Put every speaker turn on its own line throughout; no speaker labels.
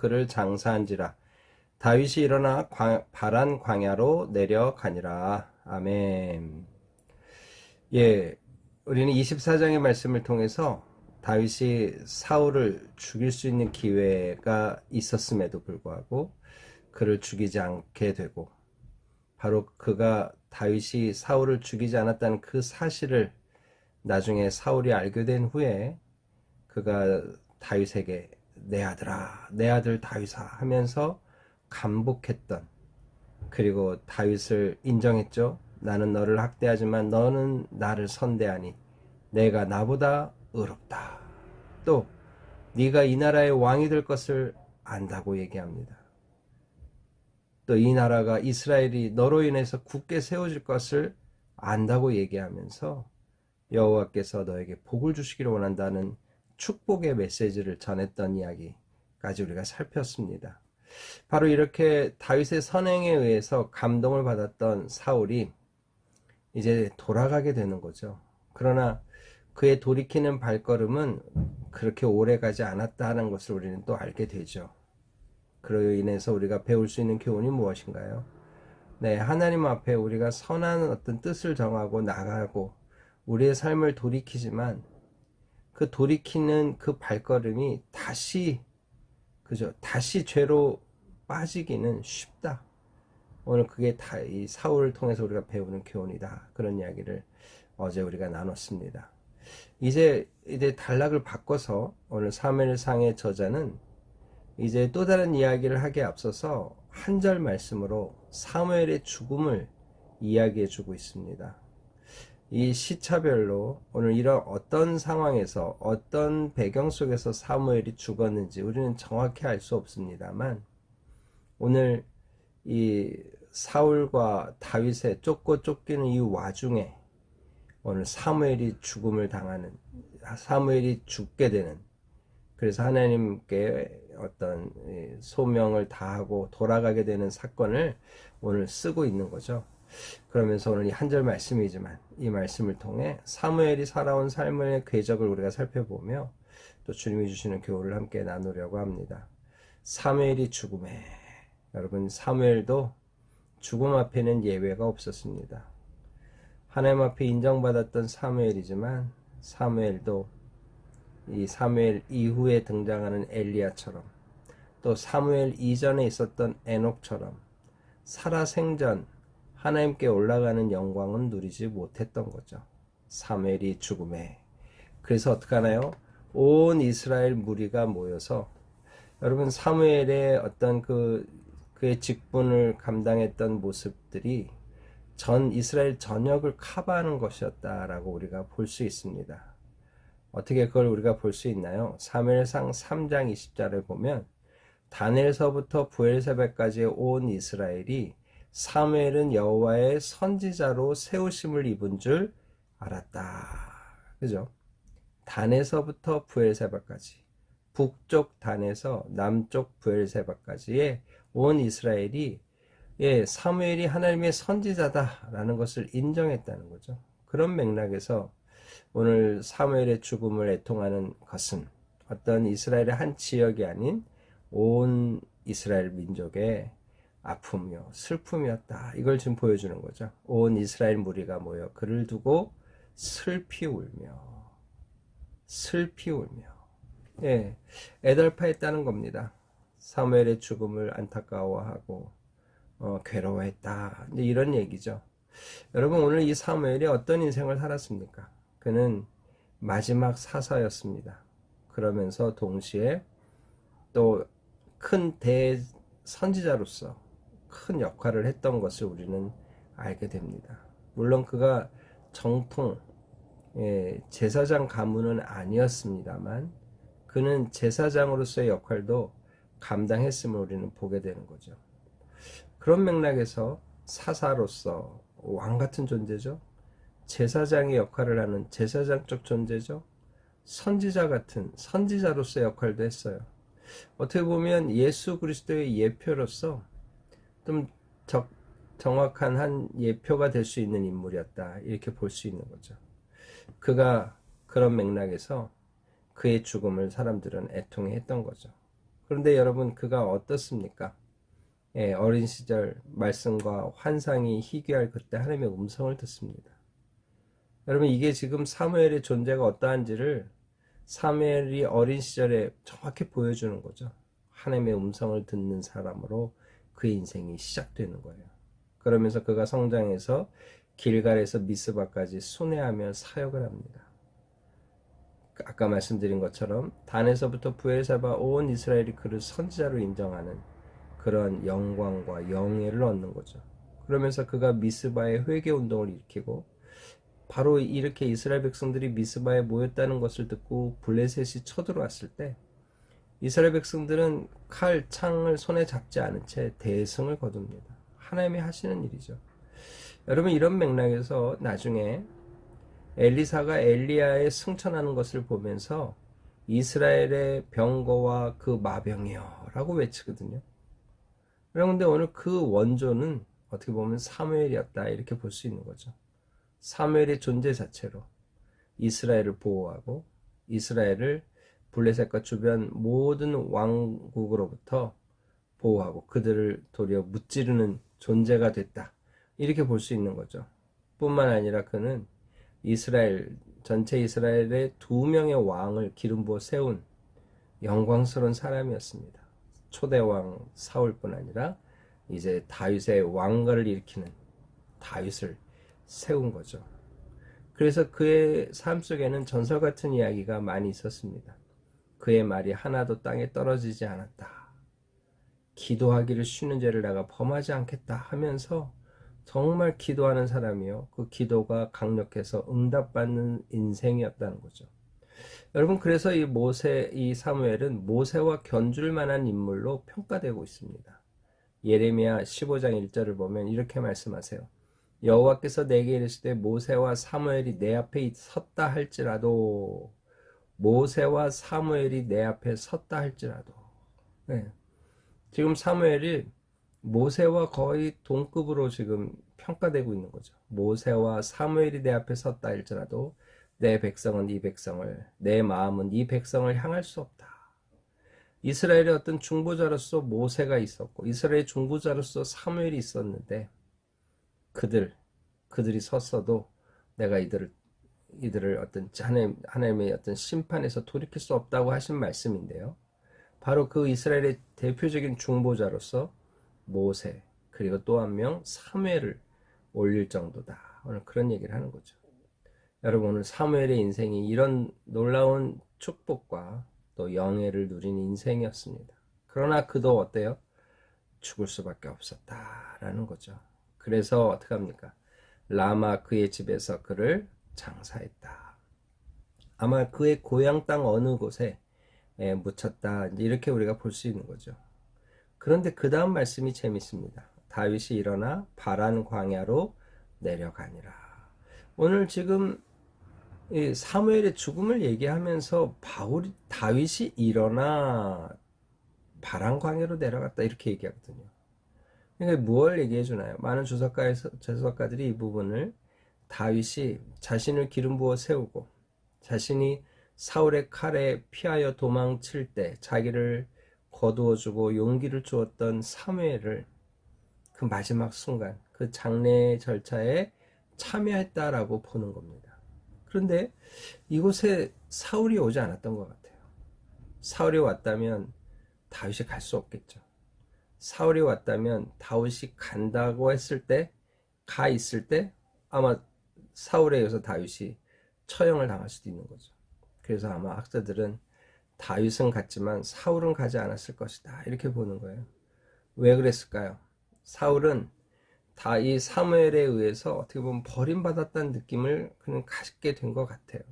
그를 장사한지라. 다윗이 일어나 바란 광야로 내려가니라. 아멘. 예, 우리는 24장의 말씀을 통해서 다윗이 사울을 죽일 수 있는 기회가 있었음에도 불구하고 그를 죽이지 않게 되고, 바로 그가 다윗이 사울을 죽이지 않았다는 그 사실을 나중에 사울이 알게 된 후에 그가 다윗에게 내 아들아, 내 아들 다윗아 하면서 감복했던, 그리고 다윗을 인정했죠. 나는 너를 학대하지만 너는 나를 선대하니 내가 나보다 의롭다. 또 네가 이 나라의 왕이 될 것을 안다고 얘기합니다. 또 이 나라가 이스라엘이 너로 인해서 굳게 세워질 것을 안다고 얘기하면서 여호와께서 너에게 복을 주시기를 원한다는 축복의 메시지를 전했던 이야기까지 우리가 살폈습니다. 바로 이렇게 다윗의 선행에 의해서 감동을 받았던 사울이 이제 돌아가게 되는 거죠. 그러나 그의 돌이키는 발걸음은 그렇게 오래 가지 않았다는 것을 우리는 또 알게 되죠. 그로 인해서 우리가 배울 수 있는 교훈이 무엇인가요? 네, 하나님 앞에 우리가 선한 어떤 뜻을 정하고 나가고 우리의 삶을 돌이키지만 그 돌이키는 그 발걸음이 다시 죄로 빠지기는 쉽다. 오늘 그게 다 이 사울을 통해서 우리가 배우는 교훈이다. 그런 이야기를 어제 우리가 나눴습니다. 이제 단락을 바꿔서 오늘 사무엘상의 저자는 이제 또 다른 이야기를 하기에 앞서서 한 절 말씀으로 사무엘의 죽음을 이야기해 주고 있습니다. 이 시차별로 오늘 이런 어떤 상황에서 어떤 배경 속에서 사무엘이 죽었는지 우리는 정확히 알 수 없습니다만, 오늘 이 사울과 다윗의 쫓고 쫓기는 이 와중에 오늘 사무엘이 죽게 되는, 그래서 하나님께 어떤 소명을 다하고 돌아가게 되는 사건을 오늘 쓰고 있는 거죠. 그러면서 오늘 이 한 절 말씀이지만 이 말씀을 통해 사무엘이 살아온 삶의 궤적을 우리가 살펴보며 또 주님이 주시는 교훈을 함께 나누려고 합니다. 사무엘이 죽음에, 여러분 사무엘도 죽음 앞에는 예외가 없었습니다. 하나님 앞에 인정받았던 사무엘이지만 사무엘도 이 사무엘 이후에 등장하는 엘리야처럼, 또 사무엘 이전에 있었던 에녹처럼 살아생전 하나님께 올라가는 영광은 누리지 못했던 거죠. 사무엘이 죽음에. 그래서 어떻게 하나요? 온 이스라엘 무리가 모여서, 여러분 사무엘의 어떤 그의 직분을 감당했던 모습들이 전 이스라엘 전역을 커버하는 것이었다라고 우리가 볼 수 있습니다. 어떻게 그걸 우리가 볼 수 있나요? 사무엘상 3장 20절을 보면 단에서부터 부엘세바까지의 온 이스라엘이 사무엘은 여호와의 선지자로 세우심을 입은 줄 알았다. 그죠? 단에서부터 부엘세바까지, 북쪽 단에서 남쪽 부엘세바까지의 온 이스라엘이 사무엘이 하나님의 선지자다라는 것을 인정했다는 거죠. 그런 맥락에서 오늘 사무엘의 죽음을 애통하는 것은 어떤 이스라엘의 한 지역이 아닌 온 이스라엘 민족의 아픔이요 슬픔이었다. 이걸 지금 보여주는 거죠. 온 이스라엘 무리가 모여 그를 두고 슬피 울며 애달파했다는 겁니다. 사무엘의 죽음을 안타까워하고 괴로워했다. 이제 이런 얘기죠. 여러분 오늘 이 사무엘이 어떤 인생을 살았습니까? 그는 마지막 사사였습니다. 그러면서 동시에 또 큰 대선지자로서 큰 역할을 했던 것을 우리는 알게 됩니다. 물론 그가 정통 제사장 가문은 아니었습니다만 그는 제사장으로서의 역할도 감당했음을 우리는 보게 되는 거죠. 그런 맥락에서 사사로서 왕 같은 존재죠. 제사장의 역할을 하는 제사장적 존재죠. 선지자 같은 선지자로서의 역할도 했어요. 어떻게 보면 예수 그리스도의 예표로서 좀 정확한 한 예표가 될 수 있는 인물이었다. 이렇게 볼 수 있는 거죠. 그가 그런 맥락에서 그의 죽음을 사람들은 애통해 했던 거죠. 그런데 여러분 그가 어떻습니까? 예, 어린 시절 말씀과 환상이 희귀할 그때 하나님의 음성을 듣습니다. 여러분 이게 지금 사무엘의 존재가 어떠한지를 사무엘이 어린 시절에 정확히 보여주는 거죠. 하나님의 음성을 듣는 사람으로 그의 인생이 시작되는 거예요. 그러면서 그가 성장해서 길갈에서 미스바까지 순회하며 사역을 합니다. 아까 말씀드린 것처럼 단에서부터 부엘세바 온 이스라엘이 그를 선지자로 인정하는 그런 영광과 영예를 얻는 거죠. 그러면서 그가 미스바의 회개 운동을 일으키고 바로 이렇게 이스라엘 백성들이 미스바에 모였다는 것을 듣고 블레셋이 쳐들어왔을 때 이스라엘 백성들은 칼, 창을 손에 잡지 않은 채 대승을 거둡니다. 하나님이 하시는 일이죠. 여러분 이런 맥락에서 나중에 엘리사가 엘리야의 승천하는 것을 보면서 이스라엘의 병거와 그 마병이여 라고 외치거든요. 그런데 오늘 그 원조는 어떻게 보면 사무엘이었다 이렇게 볼 수 있는 거죠. 사무엘의 존재 자체로 이스라엘을 보호하고 이스라엘을 블레셋과 주변 모든 왕국으로부터 보호하고 그들을 도리어 무찌르는 존재가 됐다 이렇게 볼 수 있는 거죠. 뿐만 아니라 그는 이스라엘 전체 이스라엘의 2명의 왕을 기름 부어 세운 영광스러운 사람이었습니다. 초대왕 사울뿐 아니라 이제 다윗의 왕가를 일으키는 다윗을 세운 거죠. 그래서 그의 삶 속에는 전설 같은 이야기가 많이 있었습니다. 그의 말이 하나도 땅에 떨어지지 않았다. 기도하기를 쉬는 죄를 내가 범하지 않겠다 하면서 정말 기도하는 사람이요. 그 기도가 강력해서 응답받는 인생이었다는 거죠. 여러분 그래서 이 사무엘은 모세와 견줄 만한 인물로 평가되고 있습니다. 예레미야 15장 1절을 보면 이렇게 말씀하세요. 여호와께서 내게 이르시되 모세와 사무엘이 내 앞에 섰다 할지라도 모세와 사무엘이 내 앞에 섰다 할지라도 네. 지금 사무엘이 모세와 거의 동급으로 지금 평가되고 있는 거죠. 모세와 사무엘이 내 앞에 섰다 할지라도 내 백성은 이 백성을 내 마음은 이 백성을 향할 수 없다. 이스라엘의 어떤 중보자로서 모세가 있었고 이스라엘의 중보자로서 사무엘이 있었는데 그들이 섰어도 내가 이들을 어떤 하나님의 어떤 심판에서 돌이킬 수 없다고 하신 말씀인데요. 바로 그 이스라엘의 대표적인 중보자로서 모세 그리고 또 한 명 사무엘을 올릴 정도다. 오늘 그런 얘기를 하는 거죠. 여러분 오늘 사무엘의 인생이 이런 놀라운 축복과 또 영예를 누린 인생이었습니다. 그러나 그도 어때요? 죽을 수밖에 없었다라는 거죠. 그래서 어떻게 합니까? 라마 그의 집에서 그를 장사했다. 아마 그의 고향 땅 어느 곳에 묻혔다. 이렇게 우리가 볼 수 있는 거죠. 그런데 그 다음 말씀이 재밌습니다. 다윗이 일어나 바란 광야로 내려가니라. 오늘 지금 사무엘의 죽음을 얘기하면서 다윗이 일어나 바란 광야로 내려갔다 이렇게 얘기하거든요. 그러니까 무엇을 얘기해 주나요? 많은 주석가들이 이 부분을 다윗이 자신을 기름 부어 세우고 자신이 사울의 칼에 피하여 도망칠 때 자기를 거두어주고 용기를 주었던 사무엘을 그 마지막 순간 그 장례 절차에 참여했다라고 보는 겁니다. 그런데 이곳에 사울이 오지 않았던 것 같아요. 사울이 왔다면 다윗이 갈 수 없겠죠. 사울이 왔다면 다윗이 간다고 했을 때, 가 있을 때 아마 사울에 의해서 다윗이 처형을 당할 수도 있는 거죠. 그래서 아마 학자들은 다윗은 갔지만 사울은 가지 않았을 것이다 이렇게 보는 거예요. 왜 그랬을까요? 사울은 이 사무엘에 의해서 어떻게 보면 버림받았다는 느낌을 그냥 갖게 된 것 같아요.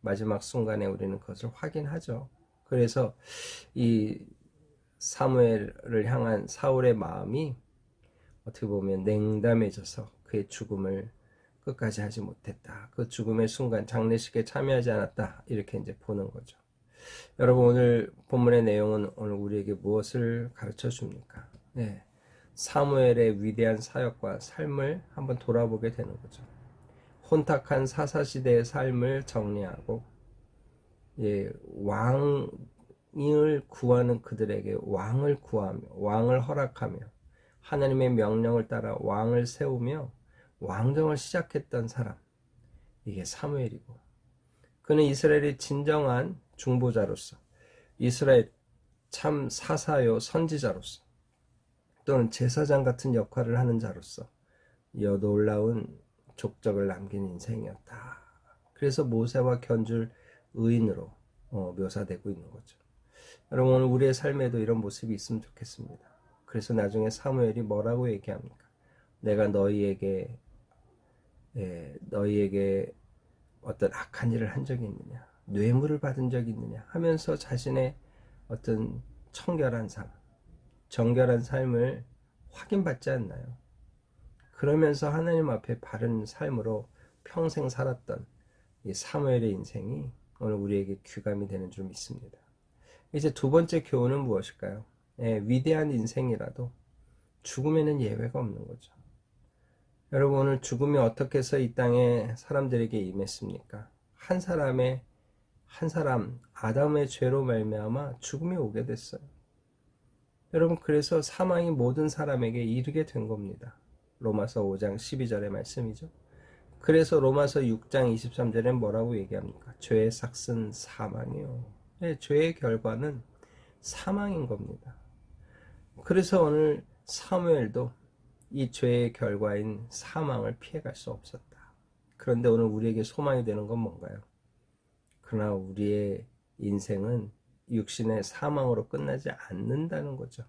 마지막 순간에 우리는 그것을 확인하죠. 그래서 이 사무엘을 향한 사울의 마음이 어떻게 보면 냉담해져서 그의 죽음을 끝까지 하지 못했다. 그 죽음의 순간 장례식에 참여하지 않았다. 이렇게 이제 보는 거죠. 여러분 오늘 본문의 내용은 오늘 우리에게 무엇을 가르쳐 줍니까? 네. 사무엘의 위대한 사역과 삶을 한번 돌아보게 되는 거죠. 혼탁한 사사시대의 삶을 정리하고 왕 왕을 구하는 그들에게 왕을 구하며 왕을 허락하며 하나님의 명령을 따라 왕을 세우며 왕정을 시작했던 사람, 이게 사무엘이고, 그는 이스라엘의 진정한 중보자로서, 이스라엘 참 사사요 선지자로서, 또는 제사장 같은 역할을 하는 자로서 놀라운 족적을 남긴 인생이었다. 그래서 모세와 견줄 의인으로 묘사되고 있는 거죠. 여러분, 오늘 우리의 삶에도 이런 모습이 있으면 좋겠습니다. 그래서 나중에 사무엘이 뭐라고 얘기합니까? 내가 너희에게 어떤 악한 일을 한 적이 있느냐, 뇌물을 받은 적이 있느냐 하면서 자신의 어떤 청결한 삶, 정결한 삶을 확인받지 않나요? 그러면서 하나님 앞에 바른 삶으로 평생 살았던 이 사무엘의 인생이 오늘 우리에게 귀감이 되는 줄 믿습니다. 이제 두 번째 교훈은 무엇일까요? 위대한 인생이라도 죽음에는 예외가 없는 거죠. 여러분, 오늘 죽음이 어떻게 해서 이 땅에 사람들에게 임했습니까? 한 사람 아담의 죄로 말미암아 죽음이 오게 됐어요. 여러분, 그래서 사망이 모든 사람에게 이르게 된 겁니다. 로마서 5장 12절의 말씀이죠. 그래서 로마서 6장 23절에 뭐라고 얘기합니까? 죄의 삭은 사망이요. 네, 죄의 결과는 사망인 겁니다. 그래서 오늘 사무엘도 이 죄의 결과인 사망을 피해갈 수 없었다. 그런데 오늘 우리에게 소망이 되는 건 뭔가요? 그러나 우리의 인생은 육신의 사망으로 끝나지 않는다는 거죠.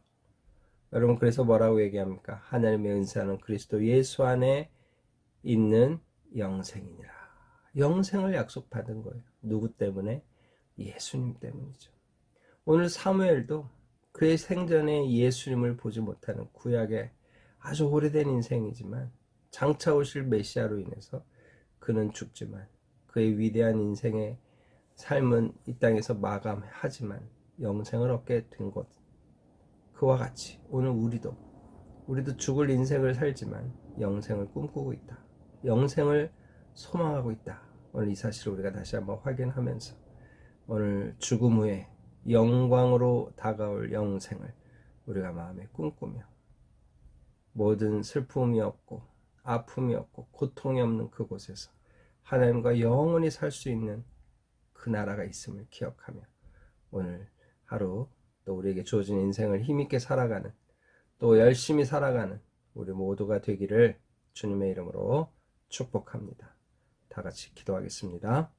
여러분, 그래서 뭐라고 얘기합니까? 하나님의 은사는 그리스도 예수 안에 있는 영생이니라. 영생을 약속받은 거예요. 누구 때문에? 예수님 때문이죠. 오늘 사무엘도 그의 생전에 예수님을 보지 못하는 구약의 아주 오래된 인생이지만 장차 오실 메시아로 인해서 그는 죽지만 그의 위대한 인생의 삶은 이 땅에서 마감하지만 영생을 얻게 된 것, 그와 같이 오늘 우리도 죽을 인생을 살지만 영생을 꿈꾸고 있다. 영생을 소망하고 있다. 오늘 이 사실을 우리가 다시 한번 확인하면서 오늘 죽음 후에 영광으로 다가올 영생을 우리가 마음에 꿈꾸며 모든 슬픔이 없고 아픔이 없고 고통이 없는 그곳에서 하나님과 영원히 살 수 있는 그 나라가 있음을 기억하며 오늘 하루 또 우리에게 주어진 인생을 힘있게 살아가는, 또 열심히 살아가는 우리 모두가 되기를 주님의 이름으로 축복합니다. 다 같이 기도하겠습니다.